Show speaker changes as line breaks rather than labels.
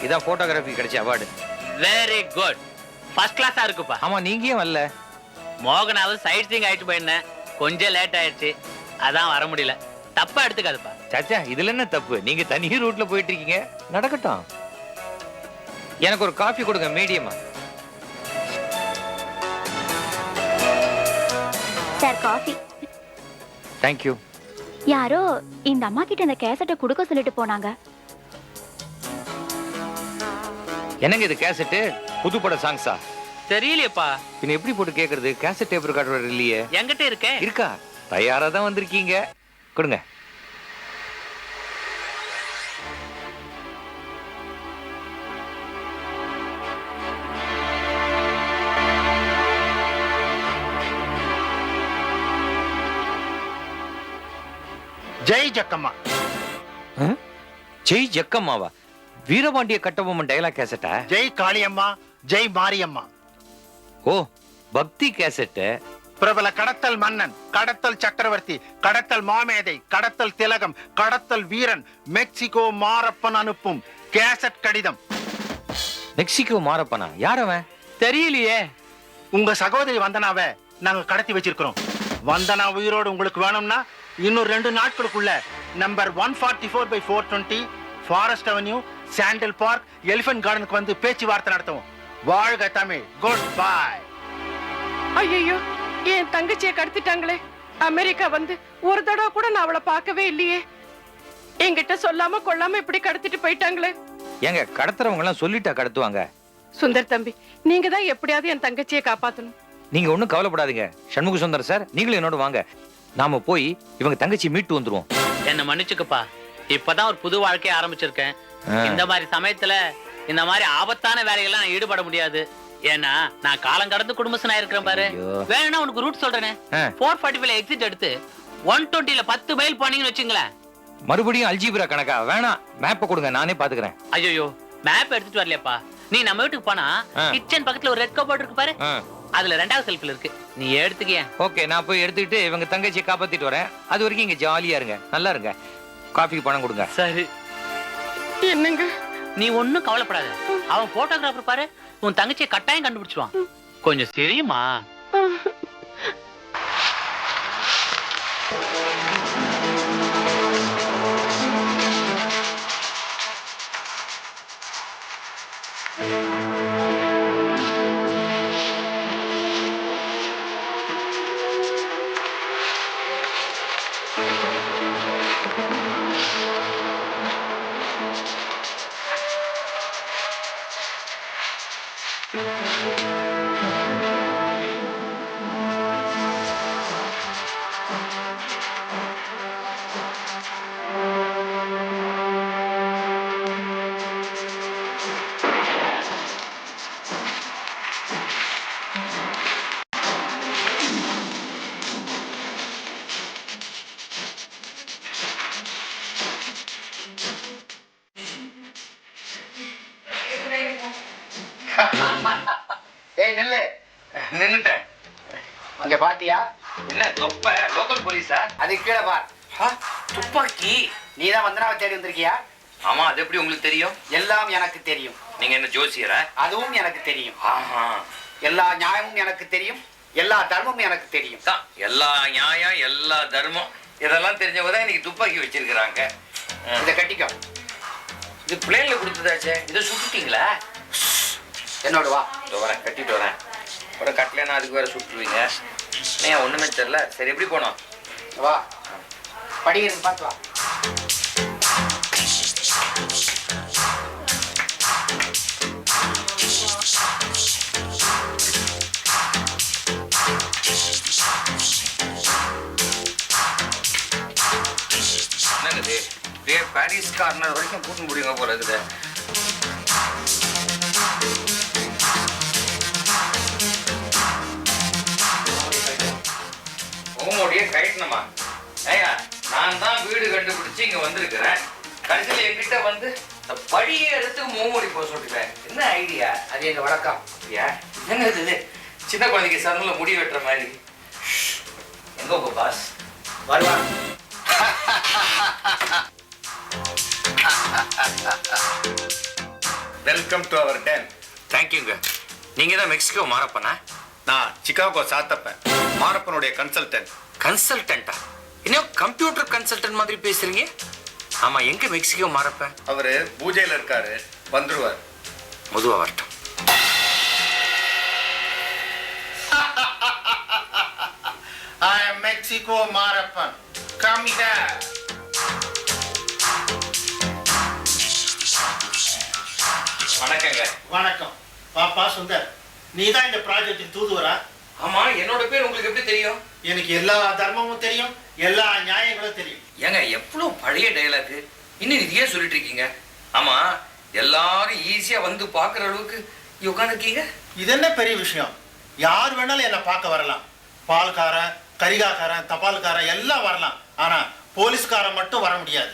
இதான் போட்டோகிராஃபி கிடைச்ச award.
Very good, first கிளாஸா இருக்குப்பா.
ஆமா, நீங்க ஏன் வரல?
மோகனாவது சைட் சீங் ஆயிட்டு போயிருந்தேன், கொஞ்சம் லேட் ஆயிடுச்சு, அதான் வர முடியல. தப்பா எடுத்துக்காதுப்பா.
சாச்சா, இதுல என்ன தப்பு? நீங்க தனி ரூட்ல போயிட்டு இருக்கீங்க, நடக்கட்டும். எனக்கு ஒரு காஃபி கொடுங்க, மீடியமா.
Sir coffee.
தேங்க்யூ.
யாரோ இந்த அம்மா கிட்ட இந்த கேசட்டை கொடுக்க சொல்லிட்டு போனாங்க.
என்னங்க இது கேசட்டு? புதுப்பட சாங்ஸா?
தெரியலையப்பா.
பின்ன எப்படி போட்டு கேக்குறது? கேசட் டேப் ரெக்கார்டர் இல்லையே.
என்கிட்ட இருக்கே.
இருக்கா? தயாரா தான் வந்திருக்கீங்க, கொடுங்க.
ஜெய் ஜக்கம்மா.
ஜெய் ஜக்கம்மாவா? வீரபாண்டிய கட்டபொம்மன் டயலாக் கேசட்டா?
ஜெய் காளியம்மா, ஜெய் மாரியம்மா.
ஓ, பக்தி கேசட்.
பிரபல கடத்தல் மன்னன், கடத்தல் சக்கரவர்த்தி, கடத்தல் மாமேதை, கடத்தல் திலகம், கடத்தல் வீரன், மெக்சிகோ மாரப்பன் அனுப்பும் கேசட் கடிதம்.
மெக்சிகோ மாரப்பனா? யார் அவன்?
தெரியலையே.
உங்க சகோதரி வந்தனாவை நாங்க கடத்தி வச்சிருக்கிறோம். வந்தனா உயிரோடு உங்களுக்கு வேணும்னா இன்னும் 2 நாட்களுக்குள்ள number 144/420 forest avenue, sandal park, elephant கார்டனுக்கு வந்து பேச்சுவார்த்தை நடத்துவோம். வாழ்க தமிழ். Good bye.
ஐயோ, என் தங்கச்சியை கடத்திட்டாங்களே. அமெரிக்கா வந்து ஒரு தடவை கூட நான் அவளை பார்க்கவே இல்லையே. என்கிட்ட சொல்லாம கொள்ளாம இப்படி கடத்திட்டு போயிட்டாங்களே.
ஏங்க, கடத்துறவங்க எல்லாம் சொல்லிட்டா கடத்துவாங்க.
சுந்தர் தம்பி, நீங்க தான் எப்படியாவது என் தங்கச்சியை காப்பாத்தணும்.
நீங்க ஒண்ணும் கவலைப்படாதீங்க சண்முக சுந்தர் சார், நீங்களும் என்னோட வாங்க. நாம போய் இவங்க தங்கச்சி மீட்டு வந்துருவோம்.
என்ன மன்னிச்சுக்கப்பா, இப்பதான் ஒரு புது வாழ்க்கைய ஆரம்பிச்சிருக்கேன். இந்த மாதிரி சமயத்துல இந்த மாதிரி ஆபத்தான வேலைகள்லாம் நான் ஈடுபட முடியாது. ஏன்னா நான் காலம் கடந்து குடும்பஸ்தனா இருக்கிறேன் பாரு. வேணும்னா உனக்கு ரூட் சொல்றேனே. 445 எக்ஸிட் எடுத்து 120ல 10 மைல் போனீங்கன்னு வச்சுங்களேன்.
மறுபடியும் அல்ஜீப்ரா கணக்கா? வேணாம், மேப்பை கொடுங்க, நானே பாத்துக்கிறேன்.
ஐயோ, மேப் எடுத்துட்டு வரலையாப்பா. நீ நம்ம வீட்டுக்கு போனா கிச்சன் பக்கத்துல ஒரு ரெட் கபோர்ட் இருக்கு பாரு, அதுல 2வது செல்ஃப்ல இருக்கு, நீ எடுத்துக்கிய.
ஓகே, நான் போய் எடுத்துக்கிட்டு இவங்க தங்கச்சியை காப்பாத்திட்டு வரேன். அது வரைக்கும் இங்க ஜாலியா இருங்க, நல்லா இருங்க. காஃபிக்கு பணம் கொடுங்க.
சரி.
என்னங்க?
நீ ஒண்ணும் கவலைப்படாத, அவன் போட்டோகிராஃபர் பாரு, உன் தங்கச்சியை கட்டாயம் கண்டுபிடிச்சுவான். கொஞ்சம் சரியுமா?
ஏய் நில்லு. நின்னுட்டேன். அங்க பாத்தியா?
என்ன தொப்ப? லோக்கல் போலீஸா?
அது கீழே பார்.
துப்பாக்கி?
நீதான் வந்தனாவை தேடி வந்திருக்கியா?
ஆமா, அது எப்படி உங்களுக்கு தெரியும்?
எல்லாம் எனக்கு தெரியும்.
நீங்க என்ன ஜோசியரா?
அதுவும் எனக்கு தெரியும்.
ஆஹா.
எல்லா நியாயமும் எனக்கு தெரியும், எல்லா தர்மமும் எனக்கு தெரியும்.
எல்லா நியாயம், எல்லா தர்மம், இதெல்லாம் தெரிஞ்சவங்க இன்னைக்கு துப்பாக்கி வச்சிருக்கிறாங்க.
இதை கட்டிக்கோ.
இது பிளேன்ல கொடுத்ததாச்சே, இதை சுட்டுட்டீங்களா?
என்னோட வா.
வரேன், கட்டிட்டு வரேன். ஒரு கட்டலைன்னா அதுக்கு வேற சுட்டுருவீங்க. ஏன் ஒண்ணுமே தெரியல. சரி, எப்படி போனோம்?
வா, படிக்கிறது பார்த்து வா.
என்னது பாரிஸ் கார்னர் வரைக்கும் கூட்டு முடியுங்க போல இருக்குது. முகமூடியே கட்டணுமா? ஐயா, நான் தான் வீடு கண்டுபிடிச்சு இங்க வந்திருக்கிறேன். கடைசியில் என்கிட்ட வந்து படியை எடுத்து முகமூடி போக சொல்லிட்டேன். என்ன ஐடியா?
அது எங்க வழக்கம்.
என்ன இது? சின்ன குழந்தைக்கு சர்மில் முடி வெட்டுற மாதிரி. எங்க உங்க பாஸ்
வருவா?
Welcome to our den.
தேங்க்யூங்க. நீங்க தான் மெக்சிகோ மாரப்பனா?
நான் சிகாகோ சாத்தப்பேன், மாரப்பனுடைய கன்சல்டன்ட்.
கன்சல்டன்ட்டா? இன்னும் கம்ப்யூட்டர் கன்சல்டன்ட் மாதிரி பேசுறீங்க. ஆமா, எங்க மெக்சிகோ மாரப்பன்?
அவரு பூஜையில இருக்காரு, வந்துருவார்.
முதுவா வரட்டும்.
I am Mexico Marapan. Come here.
வணக்கங்க.
வணக்கம். பாப்பா சுந்தர், நீதான் இந்த ப்ராஜெக்ட்டுக்கு தூதுவரா?
ஆமா, என்னோட பேர் உங்களுக்கு எப்படி தெரியும்?
எனக்கு எல்லா தர்மமும் தெரியும், எல்லா நியாயங்களும் தெரியும்.
ஏங்க, எவ்வளவு பழைய டயலாக், இன்னும் இதையே சொல்லிட்டு இருக்கீங்க? ஆமா, எல்லாரும் ஈஸியா வந்து பாக்குற அளவுக்கு உட்காந்துருக்கீங்க.
இது என்ன பெரிய விஷயம்? யார் வேணாலும் என்ன பார்க்க வரலாம். பால்காரன், கரிகாக்காரன், தபால்காரன் எல்லாம் வரலாம். ஆனா போலீஸ்காரன் மட்டும் வர முடியாது.